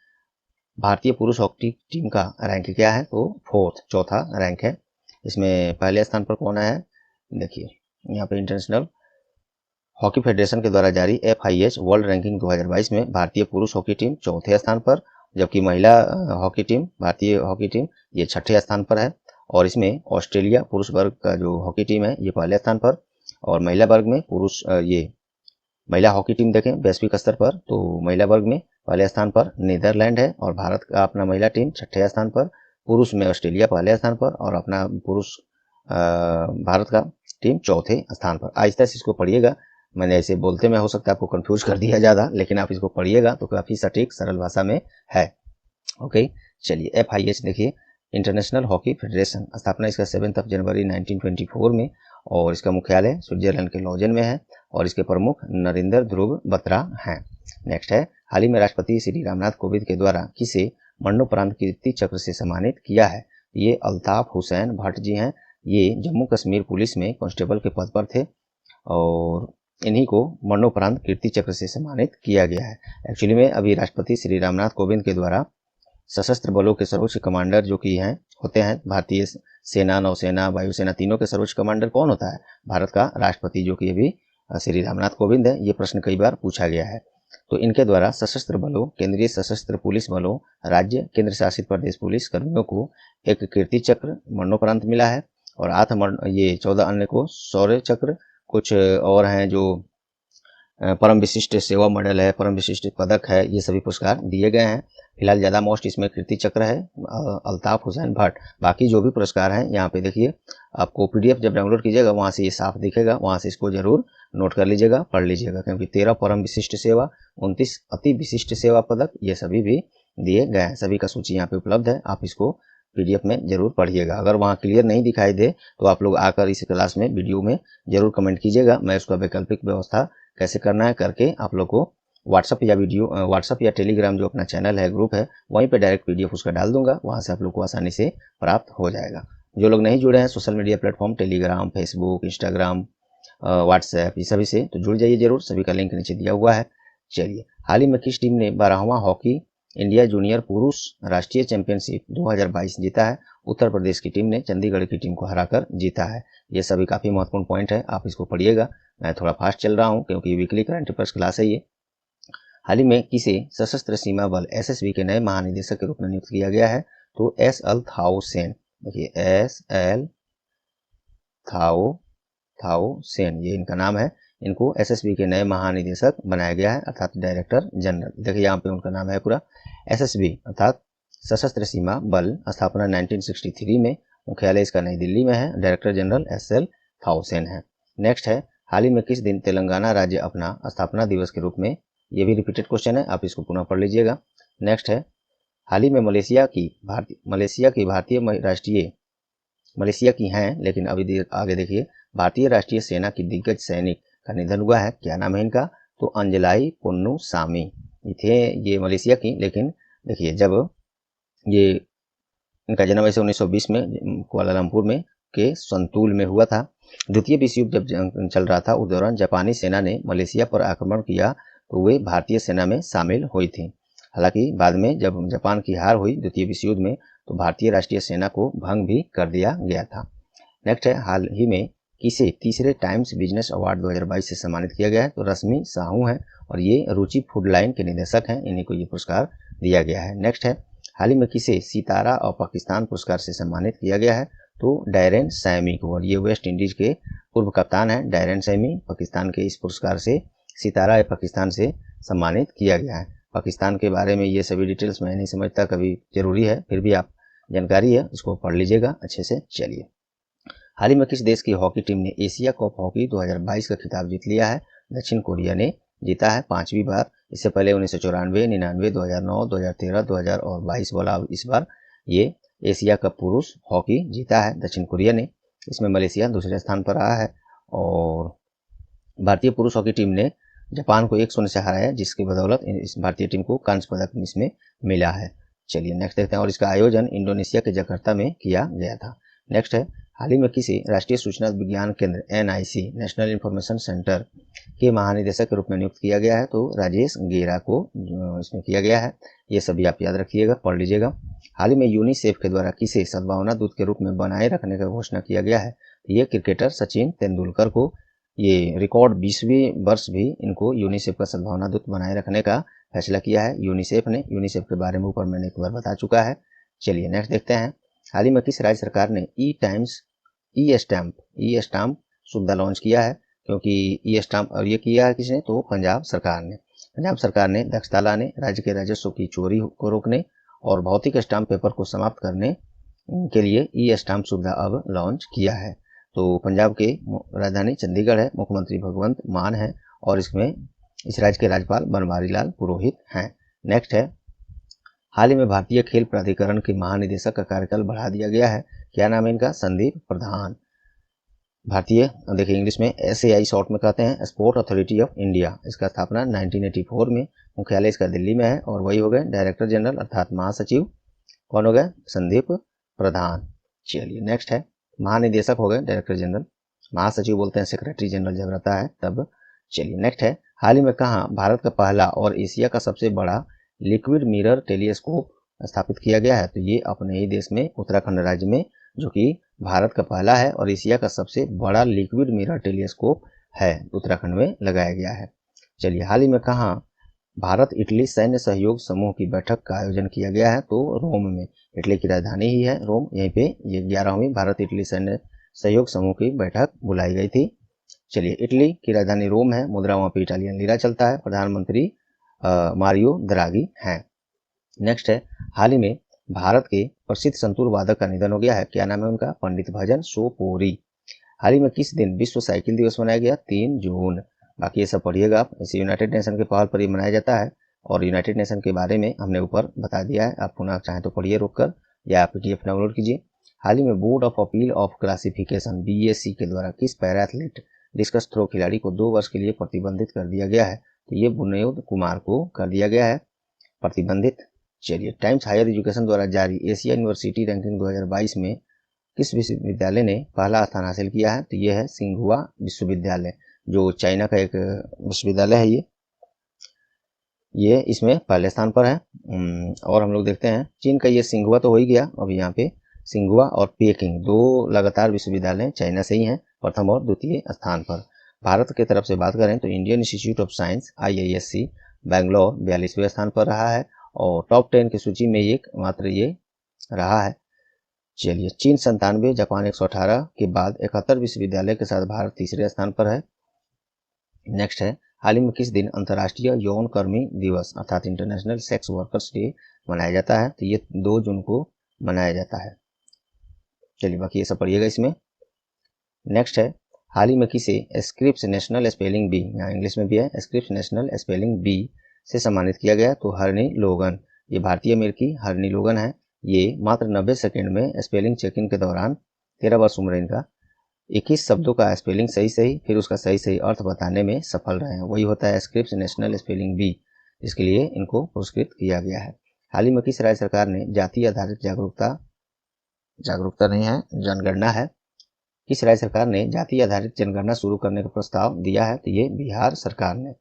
भारतीय पुरुष हॉकी टीम का रैंक क्या है? तो चौथा रैंक है। इसमें पहले स्थान पर कौन है? देखिए यहाँ पे इंटरनेशनल हॉकी फेडरेशन के द्वारा जारी FIH वर्ल्ड रैंकिंग 2022 में भारतीय पुरुष हॉकी टीम चौथे स्थान पर, जबकि महिला हॉकी टीम, भारतीय हॉकी टीम, ये छठे स्थान पर है। और इसमें ऑस्ट्रेलिया पुरुष वर्ग का जो हॉकी टीम है ये पहले स्थान पर, और महिला वर्ग में ये महिला हॉकी टीम देखें वैश्विक स्तर पर तो महिला वर्ग में पहले स्थान पर नीदरलैंड है, और भारत का अपना महिला टीम छठे स्थान पर, पुरुष में ऑस्ट्रेलिया पहले स्थान पर, और अपना पुरुष भारत का टीम चौथे स्थान पर। आहिस्ता से इसको पढ़िएगा, मैंने ऐसे बोलते में हो सकता है आपको कंफ्यूज कर दिया ज़्यादा, लेकिन आप इसको पढ़िएगा तो काफ़ी सटीक सरल भाषा में है। ओके, चलिए FIH देखिए, इंटरनेशनल हॉकी फेडरेशन, स्थापना इसका 7 जनवरी 1924 में, और इसका मुख्यालय स्विट्जरलैंड के लॉजेन में है, और इसके प्रमुख नरेंद्र ध्रुव बत्रा हैं। नेक्स्ट है, हाल ही में राष्ट्रपति श्री रामनाथ कोविंद के द्वारा किसे मरणोपरांत कीर्ति चक्र से सम्मानित किया है? ये अल्ताफ हुसैन भट्ट जी हैं। ये जम्मू कश्मीर पुलिस में कांस्टेबल के पद पर थे, और इन्हीं को मरणोपरांत कीर्ति चक्र से सम्मानित किया गया है। एक्चुअली में अभी राष्ट्रपति श्री रामनाथ कोविंद के द्वारा सशस्त्र बलों के सर्वोच्च कमांडर जो कि हैं होते हैं, भारतीय सेना, नौसेना, वायुसेना, तीनों के सर्वोच्च कमांडर कौन होता है? भारत का राष्ट्रपति, जो कि अभी श्री रामनाथ कोविंद है। ये प्रश्न कई बार पूछा गया है। तो इनके द्वारा सशस्त्र बलों, केंद्रीय सशस्त्र पुलिस बलों, राज्य केंद्र शासित प्रदेश पुलिस कर्मियों को एक कीर्ति चक्र मरणोपरांत मिला है, और 14 अन्य को शौर्य चक्र, कुछ और हैं जो परम विशिष्ट सेवा मेडल है, परम विशिष्ट पदक है, ये सभी पुरस्कार दिए गए हैं। फिलहाल ज़्यादा मोस्ट इसमें कीर्ति चक्र है अल्ताफ हुसैन भट्ट। बाकी जो भी पुरस्कार हैं यहाँ पे देखिए, आपको PDF जब डाउनलोड कीजिएगा वहाँ से ये साफ दिखेगा, वहाँ से इसको जरूर नोट कर लीजिएगा, पढ़ लीजिएगा, क्योंकि 13 परम विशिष्ट सेवा, 29 अति विशिष्ट सेवा पदक, ये सभी भी दिए गए हैं। सभी का सूची यहाँ पे उपलब्ध है, आप इसको PDF में जरूर पढ़िएगा। अगर वहाँ क्लियर नहीं दिखाई दे तो आप लोग आकर इस क्लास में वीडियो में जरूर कमेंट कीजिएगा, मैं उसका वैकल्पिक व्यवस्था कैसे करना है करके आप लोग को व्हाट्सअप या टेलीग्राम जो अपना चैनल है, ग्रुप है, वहीं पे डायरेक्ट PDF उसका डाल दूंगा, वहाँ से आप लोग को आसानी से प्राप्त हो जाएगा। जो लोग नहीं जुड़े हैं social media platform Telegram, Facebook, Instagram, WhatsApp, ये सभी से तो जुड़ जाइए जरूर, सभी का लिंक नीचे दिया हुआ है। चलिए, हाल ही में किस टीम ने 12वां हॉकी इंडिया जूनियर पुरुष राष्ट्रीय चैंपियनशिप 2022 जीता है? उत्तर प्रदेश की टीम ने चंडीगढ़ की टीम को हराकर जीता है। ये सभी काफ़ी महत्वपूर्ण पॉइंट है, आप इसको पढ़िएगा। मैं थोड़ा फास्ट चल रहा हूँ क्योंकि वीकली करंट अफेयर्स क्लास है ये। हाल ही में किसे सशस्त्र सीमा बल SSB के नए महानिदेशक के रूप में नियुक्त किया गया है? तो SL थाओ सेन, देखिए SL थाओ सेन, ये इनका नाम है। इनको SSB के नए महानिदेशक बनाया गया है, अर्थात डायरेक्टर जनरल। देखिए यहाँ पे उनका नाम है पूरा। SSB अर्थात सशस्त्र सीमा बल, स्थापना 1963 में, मुख्यालय इसका नई दिल्ली में है, डायरेक्टर जनरल SL थाओ सेन है। नेक्स्ट है, हाल ही में किस दिन तेलंगाना राज्य अपना स्थापना दिवस के रूप में, ये भी रिपीटेड क्वेश्चन है, आप इसको पुनः पढ़ लीजिएगा। नेक्स्ट है, हाल ही में मलेशिया की हैं, लेकिन अभी आगे देखिए, भारतीय राष्ट्रीय सेना की दिग्गज सैनिक का निधन हुआ है, क्या नाम है इनका? तो अंजलाई पोन्नुसामी थे ये मलेशिया की। लेकिन देखिए, जब ये इनका जन्म ऐसे 1920 में कुआलालंपुर में के संतूल में हुआ था। द्वितीय विश्व युद्ध जब चल रहा था, उस दौरान जापानी सेना ने मलेशिया पर आक्रमण किया तो वे भारतीय सेना में शामिल हुई थी। हालांकि बाद में जब जापान की हार हुई द्वितीय विश्व युद्ध में, तो भारतीय राष्ट्रीय सेना को भंग भी कर दिया गया था। नेक्स्ट है, हाल ही में किसे तीसरे टाइम्स बिजनेस अवार्ड 2022 से सम्मानित किया गया है? तो रश्मि साहू हैं, और ये रुचि फूड लाइन के निदेशक हैं, इन्हीं को ये पुरस्कार दिया गया है। नेक्स्ट है, हाल ही में किसे सितारा और पाकिस्तान पुरस्कार से सम्मानित किया गया है? तो डैरेन सैमी को, और ये वेस्ट इंडीज के पूर्व कप्तान हैं डैरेन सैमी, पाकिस्तान के इस पुरस्कार से सितारा पाकिस्तान से सम्मानित किया गया है। पाकिस्तान के बारे में ये सभी डिटेल्स मैं नहीं समझता कभी जरूरी है, फिर भी आप जानकारी है इसको पढ़ लीजिएगा अच्छे से। चलिए, हाल ही में किस देश की हॉकी टीम ने एशिया कप हॉकी 2022 का खिताब जीत लिया है? दक्षिण कोरिया ने जीता है 5वीं बार। इससे पहले 1994, 99, 2009, 2013, 2000 और 22 वाला इस बार ये एशिया कप पुरुष हॉकी जीता है दक्षिण कोरिया ने। इसमें मलेशिया दूसरे स्थान पर रहा है, और भारतीय पुरुष हॉकी टीम ने जापान को 1-0 से हराया, जिसकी बदौलत इस भारतीय टीम को कांस्य पदक इसमें मिला है। चलिए नेक्स्ट देखते हैं, और इसका आयोजन इंडोनेशिया के जकार्ता में किया गया था। नेक्स्ट है, हाल ही में किसी राष्ट्रीय सूचना विज्ञान केंद्र NIC नेशनल इंफॉर्मेशन सेंटर के महानिदेशक के रूप में नियुक्त किया गया है? तो राजेश गेरा को इसमें किया गया है। ये सभी आप याद रखिएगा, पढ़ लीजिएगा। हाल ही में यूनिसेफ के द्वारा किसे सद्भावना दूत के रूप में बनाए रखने का घोषणा किया गया है? ये क्रिकेटर सचिन तेंदुलकर को ये रिकॉर्ड 20वें वर्ष भी इनको यूनिसेफ का सद्भावना दूत बनाए रखने का फैसला किया है यूनिसेफ ने। यूनिसेफ के बारे में ऊपर मैंने एक बार बता चुका है। चलिए नेक्स्ट देखते हैं। हाल ही में किस राज्य सरकार ने ई स्टाम्प सुविधा लॉन्च किया है? क्योंकि ई स्टाम्प और ये किया है किसने? तो पंजाब सरकार ने। पंजाब सरकार ने दक्षता लाने, राज्य के राजस्व की चोरी को रोकने और भौतिक स्टाम्प पेपर को समाप्त करने के लिए ई स्टाम्प सुविधा अब लॉन्च किया है। तो पंजाब के राजधानी चंडीगढ़ है, मुख्यमंत्री भगवंत मान है और इस राज्य के राज्यपाल बनवारी लाल पुरोहित हैं। नेक्स्ट है, हाल ही में भारतीय खेल प्राधिकरण के महानिदेशक का कार्यकाल बढ़ा दिया गया है। क्या नाम है इनका? संदीप प्रधान। भारतीय, देखिए इंग्लिश में SAI शॉर्ट में कहते हैं, स्पोर्ट अथॉरिटी ऑफ इंडिया। इसका स्थापना 1984 में, मुख्यालय इसका दिल्ली में है और वही हो गए डायरेक्टर जनरल अर्थात महासचिव। कौन हो गए? संदीप प्रधान। चलिए नेक्स्ट है, महानिदेशक हो गए डायरेक्टर जनरल, महासचिव बोलते हैं सेक्रेटरी जनरल जब रहता है तब। चलिए नेक्स्ट है, हाल ही में कहाँ भारत का पहला और एशिया का सबसे बड़ा लिक्विड मिरर टेलीस्कोप स्थापित किया गया है? तो ये अपने ही देश में उत्तराखंड राज्य में, जो कि भारत का पहला है और एशिया का सबसे बड़ा लिक्विड मिरर टेलीस्कोप है, उत्तराखंड में लगाया गया है। चलिए, हाल ही में कहाँ भारत इटली सैन्य सहयोग समूह की बैठक का आयोजन किया गया है? तो रोम में। इटली की राजधानी ही है रोम, यहीं पे ये 11वीं भारत इटली सैन्य सहयोग समूह की बैठक बुलाई गई थी। चलिए, इटली की राजधानी रोम है, मुद्रा वहाँ पे इटालियन लीरा चलता है, प्रधानमंत्री मारियो द्रागी हैं। नेक्स्ट है, हाल ही में भारत के प्रसिद्ध संतूर वादक का निधन हो गया है। क्या नाम है उनका? पंडित भजन सोपोरी। हाल ही में किस दिन विश्व साइकिल दिवस मनाया गया? 3 जून। बाकी ये सब पढ़िएगा आप, इसे यूनाइटेड नेशन के पहल पर ही मनाया जाता है और यूनाइटेड नेशन के बारे में हमने ऊपर बता दिया है, आप पुनः चाहें तो पढ़िए रोककर या PDF डाउनलोड कीजिए। हाल ही में board of appeal of classification BAC के द्वारा किस पैरा एथलीट डिस्कस थ्रो खिलाड़ी को 2 वर्ष के लिए प्रतिबंधित कर दिया गया है? तो ये बुनियाद कुमार को कर दिया गया है प्रतिबंधित। चलिए, टाइम्स हायर एजुकेशन द्वारा जारी एशिया यूनिवर्सिटी रैंकिंग 2022 में किस विश्वविद्यालय ने पहला स्थान हासिल किया है? तो ये है सिंघुआ विश्वविद्यालय, जो चाइना का एक विश्वविद्यालय है। ये इसमें पहले स्थान पर है। और हम लोग देखते हैं चीन का ये सिंघुआ तो हो ही गया, अभी यहाँ पे सिंघुआ और पेकिंग 2 लगातार विश्वविद्यालय चाइना से ही हैं, प्रथम और द्वितीय स्थान पर। भारत की तरफ से बात करें तो Indian Institute of Science IISc Bangalore 42वें स्थान पर रहा है और टॉप 10 की सूची में एक मात्र ये रहा है। चलिए, चीन 97, जापान 118 के बाद 71 विश्वविद्यालय के साथ भारत तीसरे स्थान पर है। नेक्स्ट है, हाल ही में किस दिन अंतर्राष्ट्रीय यौन कर्मी दिवस अर्थात इंटरनेशनल सेक्स वर्कर्स डे मनाया जाता है? तो ये 2 जून को मनाया जाता है। चलिए, बाकी ये सब पढ़िएगा इसमें। नेक्स्ट है, हाल ही में किसे स्क्रिप्स नेशनल स्पेलिंग बी, यहाँ इंग्लिश में भी है, स्क्रिप्स नेशनल स्पेलिंग बी से सम्मानित किया गया? तो हर्नी लोगन। ये भारतीय अमेरिकी हर्नी लोगन है। ये मात्र 90 सेकेंड में स्पेलिंग चेकिंग के दौरान 13 वर्ष उम्र इनका 21 शब्दों का स्पेलिंग सही फिर उसका सही अर्थ बताने में सफल रहे हैं। वही होता है स्क्रिप्स नेशनल स्पेलिंग बी, जिसके लिए इनको पुरस्कृत किया गया है। हाल ही में किस राज्य सरकार ने जाति आधारित जागरूकता नहीं है, जनगणना है। किस राज्य सरकार ने जाति आधारित जनगणना शुरू करने का प्रस्ताव दिया है? तो ये बिहार सरकार ने।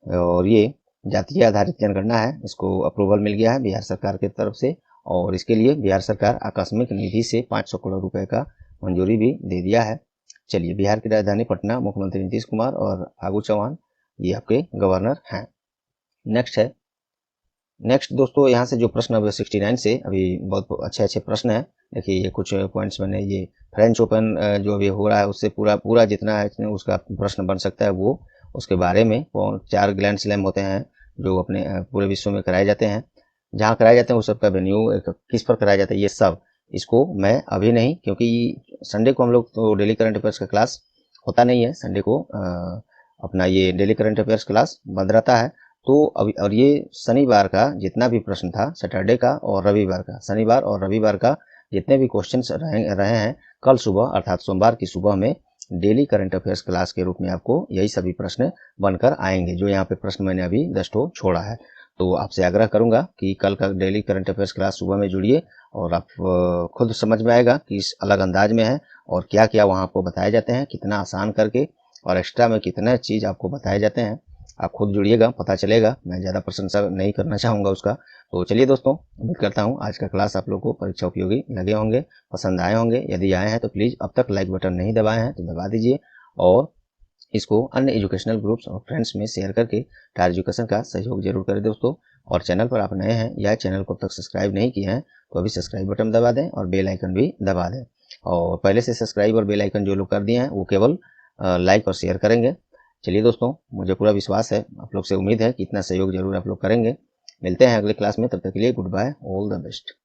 और ये जातीय आधारित जनगणना है, इसको अप्रूवल मिल गया है बिहार सरकार की तरफ से और इसके लिए बिहार सरकार आकस्मिक निधि से 500 करोड़ रुपए का मंजूरी भी दे दिया है। चलिए, बिहार की राजधानी पटना, मुख्यमंत्री नीतीश कुमार और फागू चौहान ये आपके गवर्नर हैं। नेक्स्ट दोस्तों, यहाँ से जो प्रश्न अब 69 से अभी बहुत अच्छे प्रश्न हैं। देखिए, ये कुछ पॉइंट्स मैंने, ये फ्रेंच ओपन जो अभी हो रहा है उससे पूरा जितना है उसका प्रश्न बन सकता है वो उसके बारे में। 4 ग्रैंड स्लैम होते हैं जो अपने पूरे विश्व में कराए जाते हैं, जहाँ कराए जाते हैं उस सबका वेन्यू किस पर कराया जाता है ये सब, इसको मैं अभी नहीं, क्योंकि संडे को हम लोग तो डेली करंट अफेयर्स का क्लास होता नहीं है, संडे को अपना ये डेली करंट अफेयर्स क्लास बंद रहता है। तो अभी और ये शनिवार का जितना भी प्रश्न था, सैटरडे का और रविवार का, शनिवार और रविवार का जितने भी क्वेश्चंस रहे हैं, कल सुबह अर्थात सोमवार की सुबह में डेली करंट अफेयर्स क्लास के रूप में आपको यही सभी प्रश्न बनकर आएंगे। जो यहाँ पे प्रश्न मैंने अभी 10 ठो छोड़ा है, तो आपसे आग्रह करूंगा कि कल का डेली करंट अफेयर्स क्लास सुबह में जुड़िए और आप खुद समझ में आएगा कि इस अलग अंदाज में है और क्या क्या वहाँ आपको बताए जाते हैं, कितना आसान करके और एक्स्ट्रा में कितना चीज़ आपको बताए जाते हैं। आप खुद जुड़िएगा, पता चलेगा। मैं ज़्यादा प्रशंसा नहीं करना चाहूँगा उसका। तो चलिए दोस्तों, उम्मीद करता हूँ आज का क्लास आप लोगों को परीक्षा उपयोगी लगे होंगे, पसंद आए होंगे। यदि आए हैं तो प्लीज़ अब तक लाइक बटन नहीं दबाए हैं तो दबा दीजिए और इसको अन्य एजुकेशनल ग्रुप्स और फ्रेंड्स में शेयर करके टायर एजुकेशन का सहयोग जरूर करें दोस्तों। और चैनल पर आप नए हैं या चैनल को अब तक सब्सक्राइब नहीं किए हैं तो अभी सब्सक्राइब बटन दबा दें और बेल आइकन भी दबा दें। और पहले से सब्सक्राइब और बेल आइकन जो लोग कर दिए हैं वो केवल लाइक और शेयर करेंगे। चलिए दोस्तों, मुझे पूरा विश्वास है, आप लोग से उम्मीद है कि इतना सहयोग जरूर आप लोग करेंगे। मिलते हैं अगले क्लास में, तब तक के लिए good bye, all the best.